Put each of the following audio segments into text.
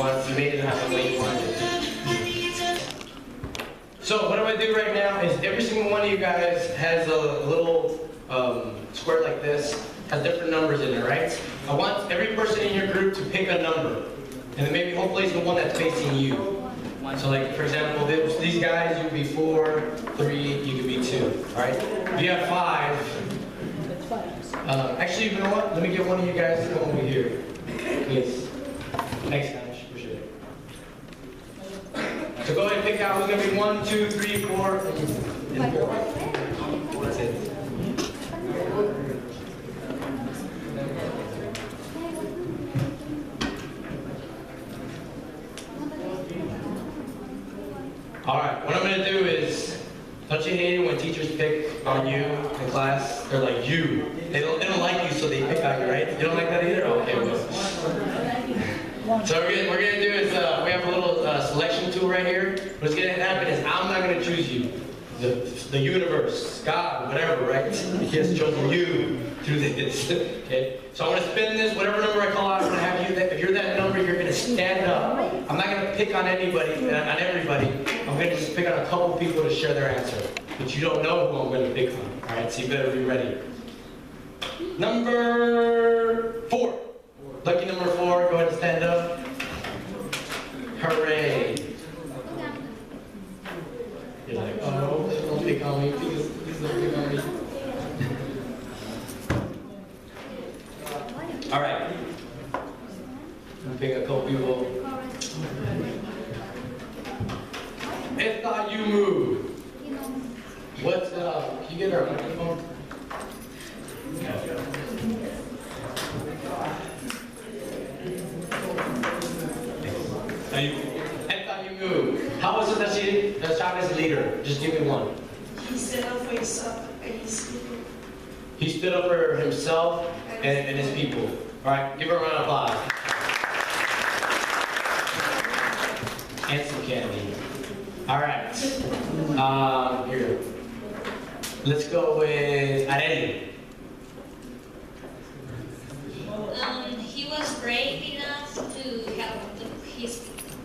You made it happen the way you wanted it. So what I'm going to do right now is every single one of you guys has a little square like this, has different numbers in it, right? I want every person in your group to pick a number. And then maybe hopefully it's the one that's facing you. So like, for example, these guys, you could be 4, 3, you could be 2, all right? If you have 5, actually, you know what? Let me get one of you guys to come over here, please. Thanks, guys, appreciate it. So go ahead and pick out who's gonna be 1, 2, 3, 4, and 4. That's it. All right, what I'm gonna do is, don't you hate it when teachers pick on you in class? They're like, you. They don't like you, so they pick on you, right? You don't like that either? Okay, well. So what we're gonna do is, we have a little selection tool right here. What's gonna happen is, I'm not gonna choose you. The universe, God, whatever, right? He has chosen you through this, okay? So I'm gonna spin this, whatever number I call out, I'm gonna have you, if you're that number, you're gonna stand up. I'm not gonna pick on anybody, on everybody. I'm gonna just pick on a couple people to share their answer. But you don't know who I'm gonna pick on, all right? So you better be ready. Number 4. Lucky number 4, go ahead and stand up. Hooray. You're like, oh, don't pick on me, please don't pick on me. All right. I'm pick a couple people. If not, you move. What's up? Can you get our microphone? If not, you move. How was it that the child is a leader? Just give me one. He stood up for himself and his people. He stood up for himself and his people. All right, give her a round of applause. And some candy. All right. Here. Let's go with Areli. He was brave enough to help his people.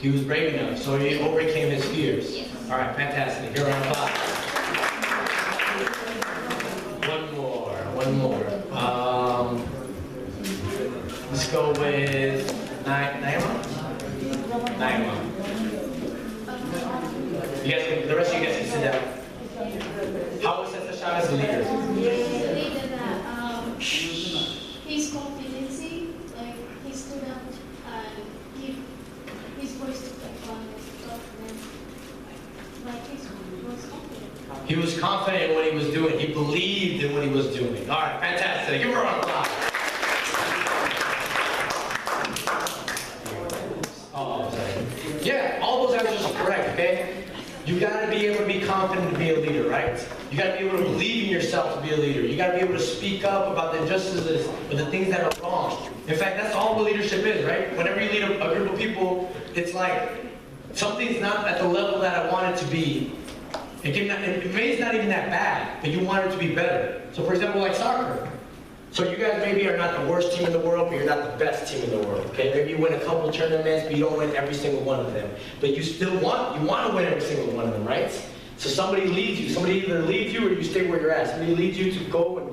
He was brave enough, so he overcame his fears. Yes. All right, fantastic. Give her a round of applause. One more. Let's go with Naima. You guys, the rest of you guys can sit down. How was Sasha as a leader? His confidence, like he stood up and give his voice to people and stuff, and like he was confident. He was confident in what he was doing. He believed in what he was doing. All right, fantastic. Give her a round of applause. Oh, sorry. Yeah, all those answers are correct, okay? You gotta be able to be confident to be a leader, right? You gotta be able to believe in yourself to be a leader. You gotta be able to speak up about the injustices or the things that are wrong. In fact, that's all what leadership is, right? Whenever you lead a group of people, it's like something's not at the level that I want it to be. It may it's not even that bad, but you want it to be better. So for example, like soccer. So you guys maybe are not the worst team in the world, but you're not the best team in the world, okay? Maybe you win a couple tournaments, but you don't win every single one of them. But you still want to win every single one of them, right? So somebody leads you. Somebody either leads you or you stay where you're at. Somebody leads you to go and,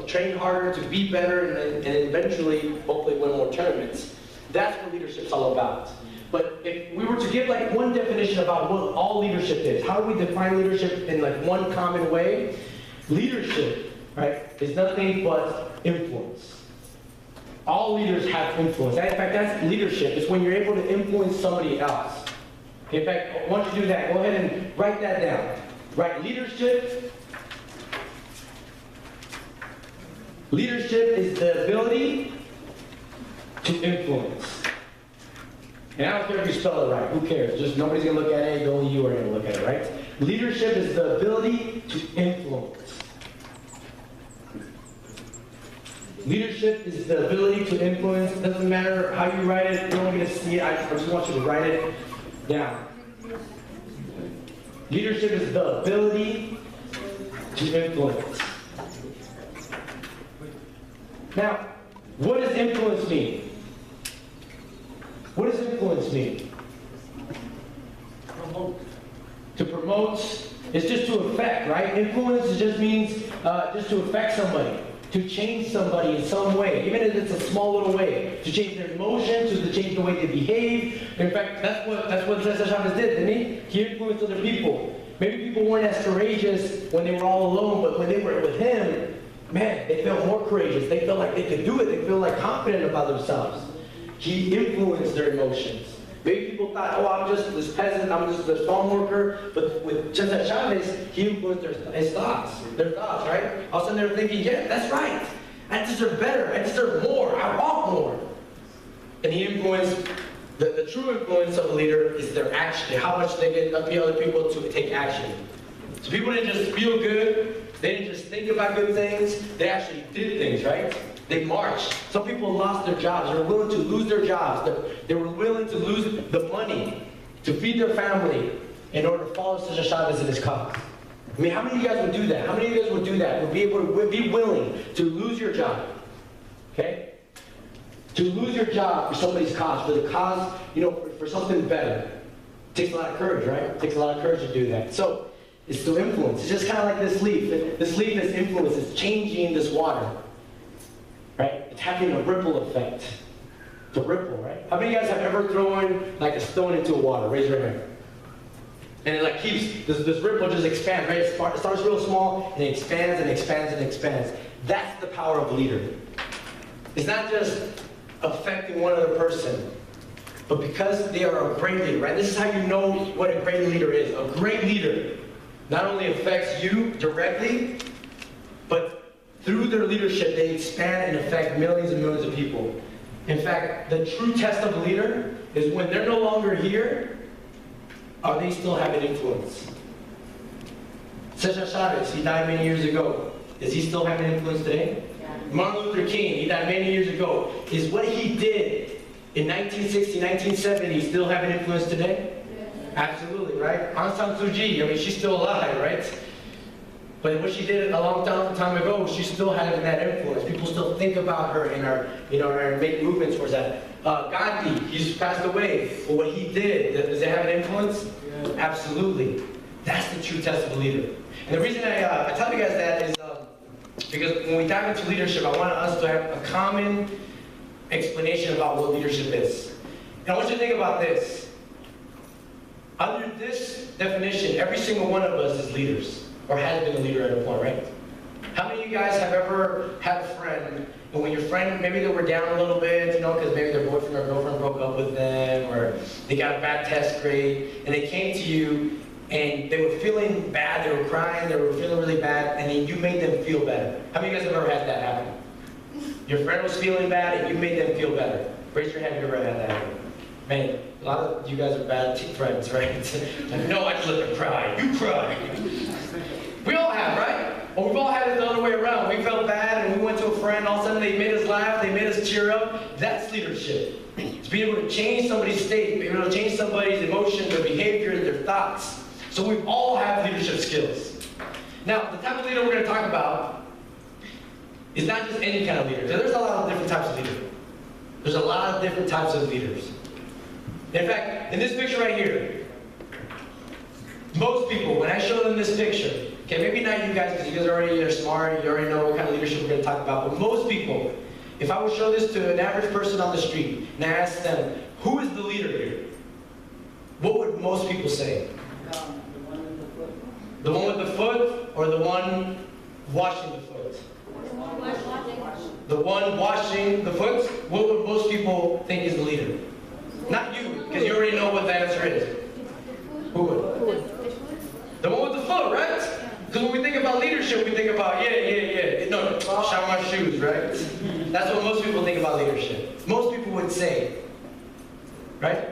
train harder, to be better, and eventually, hopefully win more tournaments. That's what leadership's all about. But if we were to give like one definition about what all leadership is, how do we define leadership in like one common way? Leadership, right, is nothing but influence. All leaders have influence. In fact, that's leadership. It's when you're able to influence somebody else. In fact, once you do that, go ahead and write that down. Right, leadership. Leadership is the ability to influence. And I don't care if you spell it right, who cares? Just nobody's gonna look at it, only you are gonna look at it, right? Leadership is the ability to influence. Leadership is the ability to influence. It doesn't matter how you write it, you're only gonna see it, I just want you to write it down. Leadership is the ability to influence. Now, what does influence mean? What does influence mean? To promote is just to affect, right? Influence just means just to affect somebody, to change somebody in some way, even if it's a small little way, to change their emotions, to change the way they behave. In fact, that's what Cesar Chavez did, didn't he? He influenced other people. Maybe people weren't as courageous when they were all alone, but when they were with him, man, they felt more courageous. They felt like they could do it. They felt like confident about themselves. He influenced their emotions. Maybe people thought, oh, I'm just this peasant, I'm just this farm worker. But with Cesar Chavez, he influenced their thoughts, right? All of a sudden they're thinking, yeah, that's right. I deserve better. I deserve more. I want more. And he influenced, the true influence of a leader is their action, how much they get other people to take action. So people didn't just feel good. They didn't just think about good things. They actually did things, right? They marched. Some people lost their jobs. They were willing to lose their jobs. They were willing to lose the money to feed their family in order to follow Cesar Chavez and his cause. I mean, how many of you guys would do that? How many of you guys would do that? Would be willing to lose your job? Okay? To lose your job for somebody's cause, for the cause, for something better. It takes a lot of courage, right? It takes a lot of courage to do that. So, it's to influence. It's just kind of like this leaf. This leaf is influence. It's changing this water. Right? It's having a ripple effect. It's a ripple, right? How many of you guys have ever thrown like a stone into water? Raise your hand. And it like keeps, this ripple just expands, right? It starts real small and it expands and expands and expands. That's the power of a leader. It's not just affecting one other person, but because they are a great leader, right? This is how you know what a great leader is. A great leader not only affects you directly, but through their leadership, they expand and affect millions and millions of people. In fact, the true test of a leader is when they're no longer here, are they still having influence? Cesar Chavez, he died many years ago. Is he still having influence today? Yeah. Martin Luther King, he died many years ago. Is what he did in 1960, 1970 still having influence today? Yeah. Absolutely, right? Aung San Suu Kyi, I mean, she's still alive, right? But what she did a long time ago, she still had that influence. People still think about her and make movements towards that. Gandhi, he's passed away. But what he did, does it have an influence? Yeah. Absolutely. That's the true test of a leader. And the reason I tell you guys that is because when we dive into leadership, I want us to have a common explanation about what leadership is. And I want you to think about this. Under this definition, every single one of us is leaders. Or has been a leader at a point, right? How many of you guys have ever had a friend, and when your friend, maybe they were down a little bit, because maybe their boyfriend or girlfriend broke up with them, or they got a bad test grade, and they came to you, and they were feeling bad, they were crying, they were feeling really bad, and then you made them feel better. How many of you guys have ever had that happen? Your friend was feeling bad, and you made them feel better. Raise your hand if you ever had that happen. Man, a lot of you guys are bad friends, right? No, I just let them cry. You cry. We all have, right? Or we've all had it the other way around. We felt bad and we went to a friend, all of a sudden they made us laugh, they made us cheer up. That's leadership. It's being able to change somebody's state, being able to change somebody's emotions, their behaviors, their thoughts. So we all have leadership skills. Now, the type of leader we're going to talk about is not just any kind of leader. There's a lot of different types of leaders. There's a lot of different types of leaders. In fact, in this picture right here, most people, when I show them this picture, okay, maybe not you guys, because you guys are smart, you already know what kind of leadership we're going to talk about, but most people, if I would show this to an average person on the street, and I asked them, who is the leader here? What would most people say? The one with the foot. The one with the foot, or the one washing the foot? The one washing the foot? What would most people think is the leader? Not you, because you already know what the answer is. Who would? The one with the foot, right? Because when we think about leadership, we think about, no, shine my shoes, right? That's what most people think about leadership. Most people would say, right?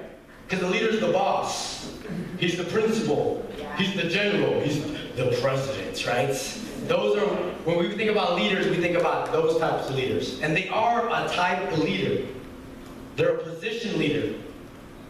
Because the leader's the boss. He's the principal. He's the general. He's the president, right? Those are, when we think about leaders, we think about those types of leaders. And they are a type of leader. They're a position leader.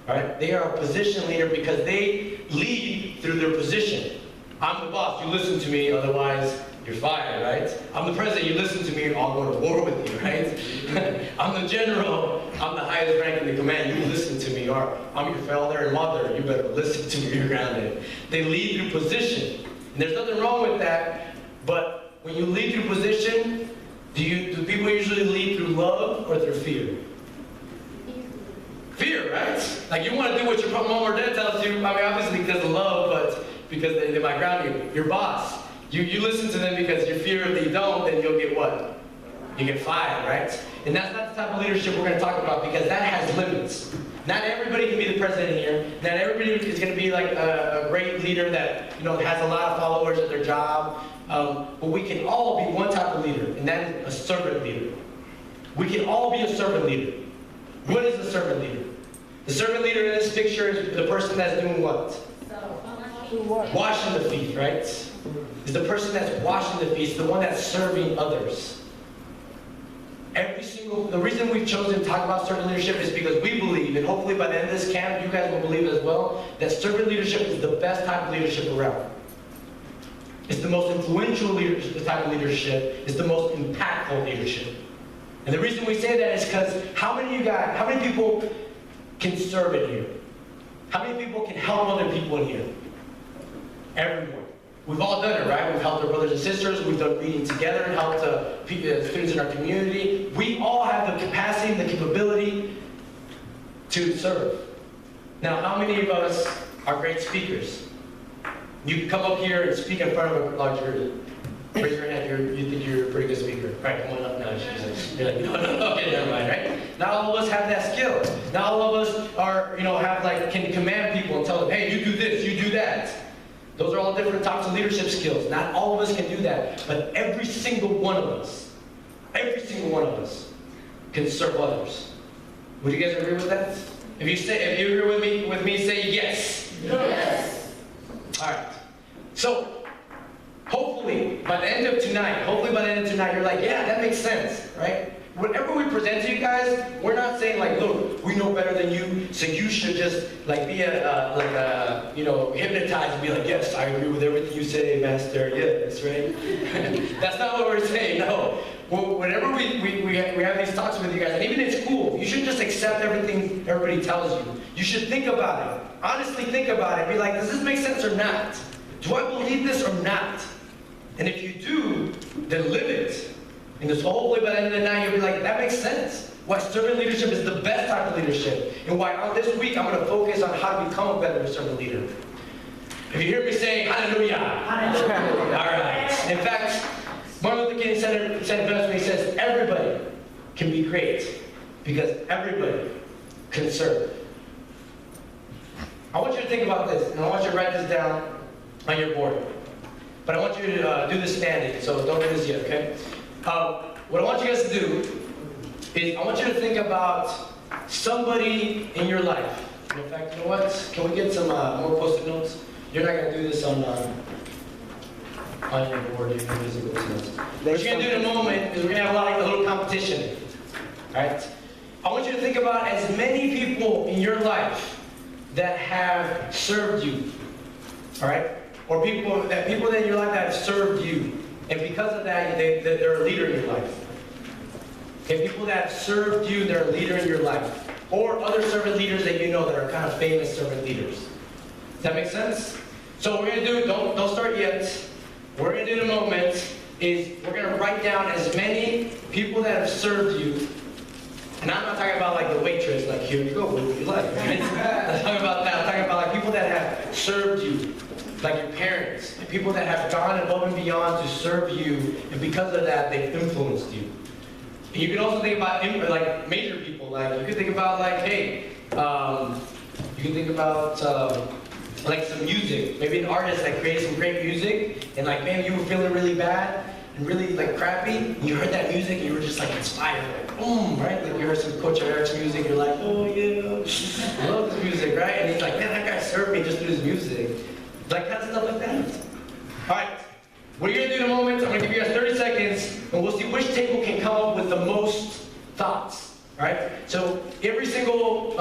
Right? They are a position leader because they lead through their position. I'm the boss, you listen to me, otherwise you're fired, right? I'm the president, you listen to me, or I'll go to war with you, right? I'm the general, I'm the highest rank in the command, you listen to me, or I'm your father and mother, you better listen to me, you're grounded. They lead through position. And there's nothing wrong with that, but when you lead through position, do people usually lead through love or through fear? Fear, right? Like you want to do what your mom or dad tells you, I mean obviously because of love, but because they might ground you. Your boss, you listen to them because you fear if you don't, then you'll get what? You get fired, right? And that's not the type of leadership we're going to talk about because that has limits. Not everybody can be the president here. Not everybody is going to be like a great leader that has a lot of followers at their job. But we can all be one type of leader, and that is a servant leader. We can all be a servant leader. What is a servant leader? The servant leader in this picture is the person that's doing what? Washing the feet, right? Is the person that's washing the feet, the one that's serving others. The reason we've chosen to talk about servant leadership is because we believe, and hopefully by the end of this camp, you guys will believe as well, that servant leadership is the best type of leadership around. It's the most influential type of leadership. It's the most impactful leadership. And the reason we say that is because how many people can serve in here? How many people can help other people in here? Everyone. We've all done it, right? We've helped our brothers and sisters. We've done reading together and helped students in our community. We all have the capacity and the capability to serve. Now, how many of us are great speakers? You can come up here and speak in front of a large group. Raise your hand. You think you're a pretty good speaker. All right, come on up now. You're like, no, okay, never mind, right? Not all of us have that skill. Not all of us can command people and tell them, hey, you do this, you do that. Those are all different types of leadership skills. Not all of us can do that, but every single one of us can serve others. Would you guys agree with that? If you agree with me, say yes. Yes. All right. So, hopefully by the end of tonight, you're like, yeah, that makes sense, right? Whatever we present to you guys, we're not saying like, look, we know better than you, so you should just like be hypnotized and be like, yes, I agree with everything you say, Master. Yes, right? That's not what we're saying. No. Well, whenever we have these talks with you guys, and even in school, you should just accept everything everybody tells you. You should think about it. Honestly, think about it. Be like, does this make sense or not? Do I believe this or not? And if you do, then live it. And just hopefully by the end of the night, you'll be like, that makes sense. Why servant leadership is the best type of leadership. And why on this week, I'm going to focus on how to become a better servant leader. If you hear me say hallelujah. Hallelujah. All right. In fact, Martin Luther King said it best when he says, everybody can be great because everybody can serve. I want you to think about this, and I want you to write this down on your board. But I want you to do this standing, so don't do this yet, okay? What I want you guys to do is I want you to think about somebody in your life. And in fact, you know what? Can we get some more post-it notes? You're not going to do this on your board. You're going to do this in post-it notes. What you're going to do in a moment is we're going to have a little competition. All right? I want you to think about as many people in your life that have served you. All right? Or people in your life that have served you. And because of that, they're a leader in your life. Okay, people that have served you, they're a leader in your life. Or other servant leaders that you know that are kind of famous servant leaders. Does that make sense? So what we're going to do, don't start yet. What we're going to do in a moment is we're going to write down as many people that have served you. And I'm not talking about like the waitress, like here you go, what would you like? Right? I'm not talking about that. I'm talking about like people that have served you. Like your parents, and people that have gone above and beyond to serve you, and because of that, they've influenced you. And you can also think about like major people. Like you can think about like, hey, you can think about like some music. Maybe an artist that created some great music, and like maybe you were feeling really bad and really like crappy, and you heard that music, and you were just like inspired, like boom, right? Like you heard some Coach Eric's music, you're like, oh yeah, I love this music, right? And he's like, man, that guy served me just through his music. Like kind of stuff like that. All right, what you're gonna do in a moment, I'm gonna give you guys 30 seconds, and we'll see which table can come up with the most thoughts. All right, so every single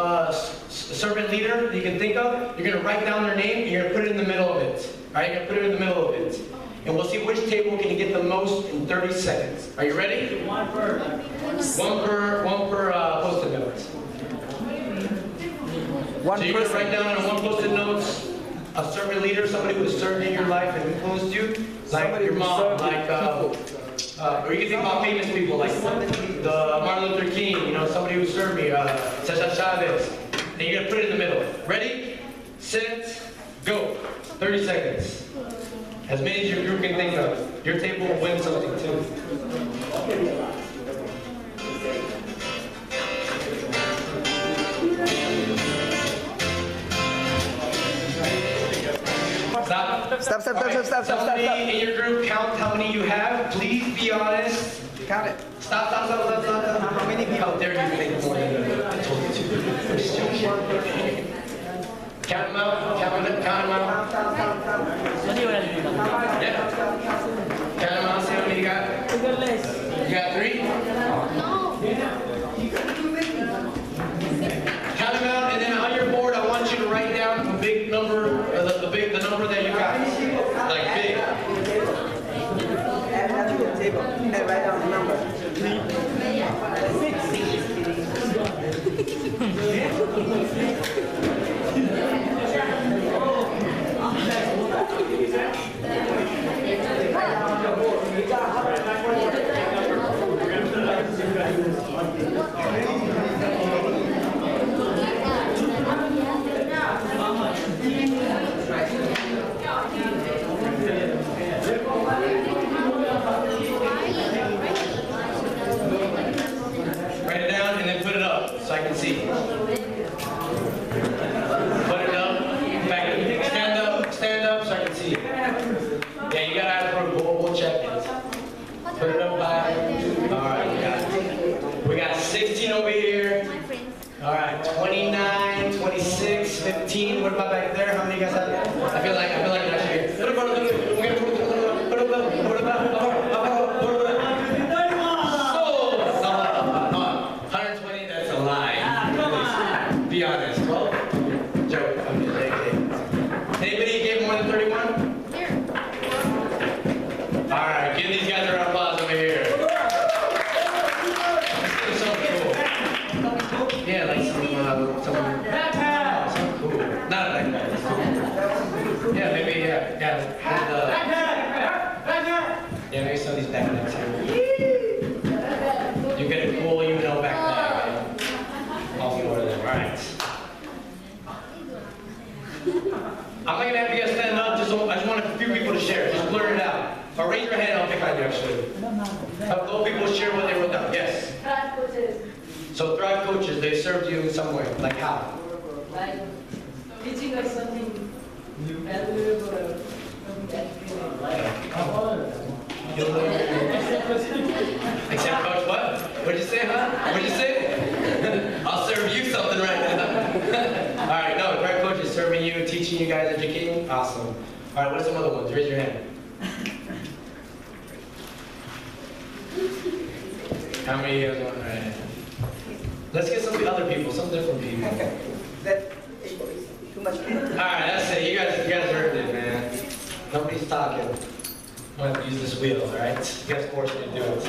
servant leader that you can think of, you're gonna write down their name, and you're gonna put it in the middle of it. All right, you're gonna put it in the middle of it. and we'll see which table can get the most in 30 seconds. Are you ready? One per. One per post-it note. So you're gonna write down on one post-it notes a servant leader, somebody who has served in your life and influenced you, like your mom, like or you can think about famous people like the Martin Luther King, you know, somebody who served me, Cesar Chavez. And you're gonna put it in the middle. Ready, set, go. 30 seconds. As many as your group can think of. Your table will win something too. Stop. Somebody in your group, count how many you have. Please be honest. Count it. Stop. How many people? How dare you think more than I told you to. Count them out. Count them out. Yeah. Count them out. See how many you got. You got 3? No. Count them out, and then on your board, I want you to write down a big number, the number that you got. Like big. Add that to the table and write down the number. Write it down and then put it up so I can see. Put it up. Back. Stand up so I can see. Yeah, you gotta have proof. We'll check it. Put it up by. Alright, we got 16 over here. Alright, 29, 26, 15. What about back there? How many you guys have? I feel like that's here. What about 120, that's a lie. Be honest. Well, joke. I'm just kidding. Anybody give more than 31? Here. Alright, give these guys a round of applause over here. This is so cool. Yeah, like some cool. Not a backpack. Yeah, maybe, yeah. Yeah, maybe some of these backpacks here. You get a cool, backpack. All 4 of them, alright. I'm not gonna have you guys stand up, I just want a few people to share. Just blur it out. Or raise your hand, I'll pick on you actually. Have those people share what they wrote down. Yes. So Thrive coaches, they served you in some way. Like how? Like teaching us something valuable or something Except coach what? What'd you say, huh? What'd you say? I'll serve you something right now. Alright, no, Thrive coaches serving you, teaching you guys, educating. Awesome. Alright, what are some other ones? Raise your hand. How many of you guys want? Alright. Let's get some other people, some different people. That table is too much. Alright, that's it. You guys earned it, man. Nobody's talking. I'm gonna use this wheel, alright? You guys forced me to do it.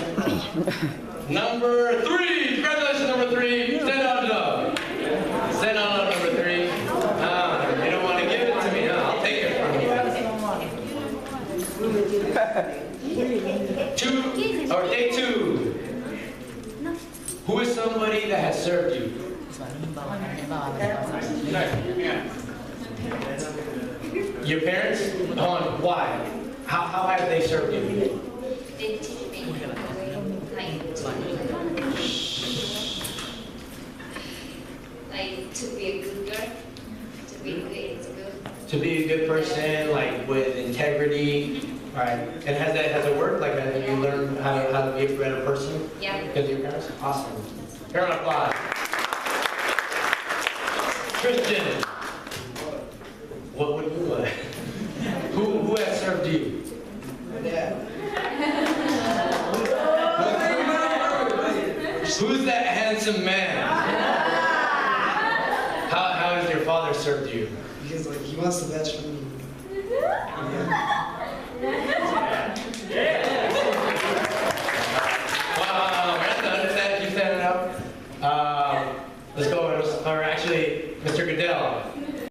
Number 3! Congratulations, number 3! Stand on up. Stand on up, number 3. You don't want to give it to me, huh? I'll take it from you. Day 2. Who is somebody that has served you? Your parents? Why? How have they served you? They teach me like to be a good girl, to be good. To be a good person, like with integrity. Alright. And has it worked? Like have you learned how to be a better person? Yeah. Because of your parents? Awesome. Here an applause. Christian. What would you like? Who has served you? My dad. Who's that handsome man? How has your father served you? Because like he wants the best for me. Yeah. especially Mr. Goodell.